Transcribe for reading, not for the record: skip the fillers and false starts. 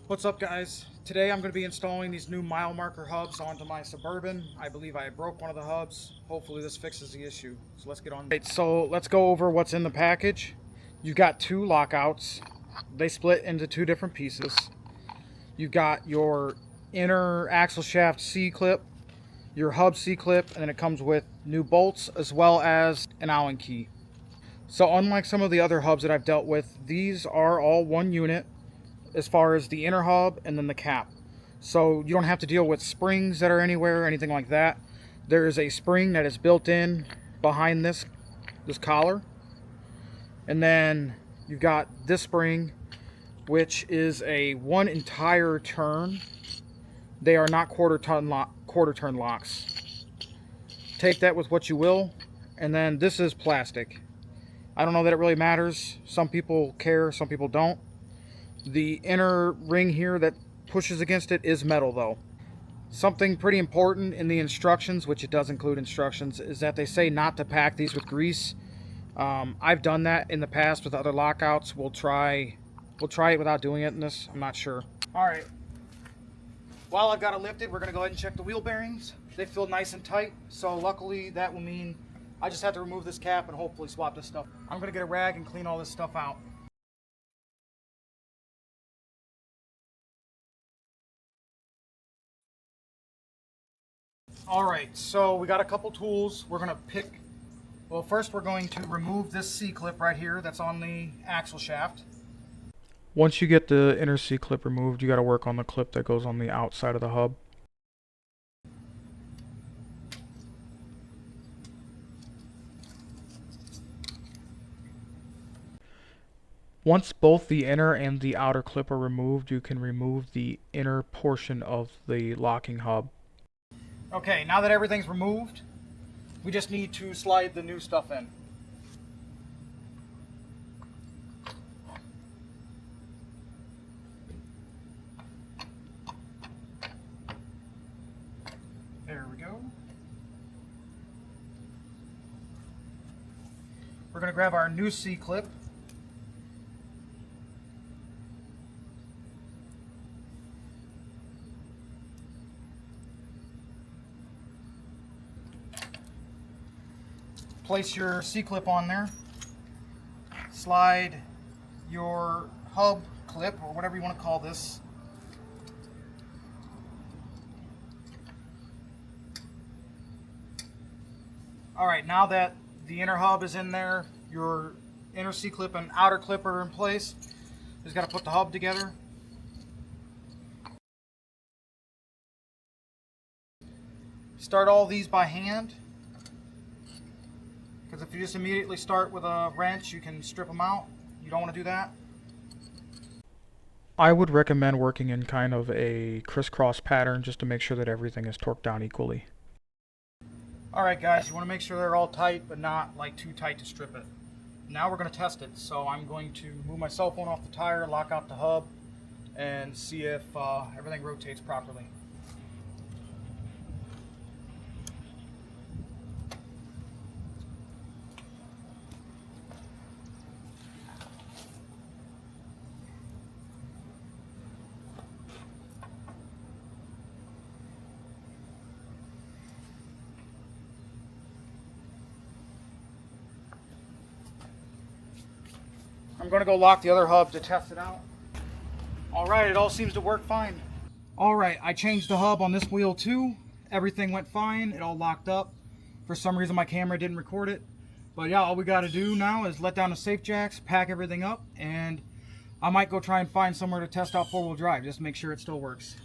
What's up, guys? Today I'm going to be installing these new mile marker hubs onto my Suburban. I believe I broke one of the hubs. Hopefully this fixes the issue. So let's get on. Right, so let's go over what's in the package. You've got two lockouts. They split into two different pieces. You've got your inner axle shaft C-clip, your hub C-clip, and then it comes with new bolts as well as an Allen key. So unlike some of the other hubs that I've dealt with, these are all one unit as far as the inner hub and then the cap. So you don't have to deal with springs that are anywhere or anything like that. There is a spring that is built in behind this collar. And then you've got this spring, which is a one entire turn. They are not quarter turn locks. Take that with what you will. And then this is plastic. I don't know that it really matters. Some people care, some people don't. The inner ring here that pushes against it is metal though. Something pretty important in the instructions, which it does include instructions, is that they say not to pack these with grease. I've done that in the past with other lockouts. We'll try it without doing it in this. I'm not sure. Alright. While I've got it lifted, we're going to go ahead and check the wheel bearings. They feel nice and tight, so luckily that will mean I just have to remove this cap and hopefully swap this stuff. I'm going to get a rag and clean all this stuff out. Alright, so we got a couple tools. We're going to pick, well, first we're going to remove this C-clip right here that's on the axle shaft. Once you get the inner C-clip removed, you got to work on the clip that goes on the outside of the hub. Once both the inner and the outer clip are removed, you can remove the inner portion of the locking hub. Okay, now that everything's removed, we just need to slide the new stuff in. There we go. We're going to grab our new C-clip. Place your C-clip on there. Slide your hub clip, or whatever you want to call this, alright, now that the inner hub is in there, your inner C-clip and outer clip are in place. Just got to put the hub together. Start all these by hand, because if you just immediately start with a wrench, you can strip them out. You don't want to do that. I would recommend working in kind of a crisscross pattern just to make sure that everything is torqued down equally. Alright guys, you want to make sure they're all tight, but not like too tight to strip it. Now we're going to test it, so I'm going to move my cell phone off the tire, lock out the hub, and see if everything rotates properly. I'm going to go lock the other hub to test it out. Alright, it all seems to work fine. Alright, I changed the hub on this wheel too. Everything went fine. It all locked up. For some reason my camera didn't record it. But yeah, all we got to do now is let down the safe jacks, pack everything up, and I might go try and find somewhere to test out four-wheel drive just to make sure it still works.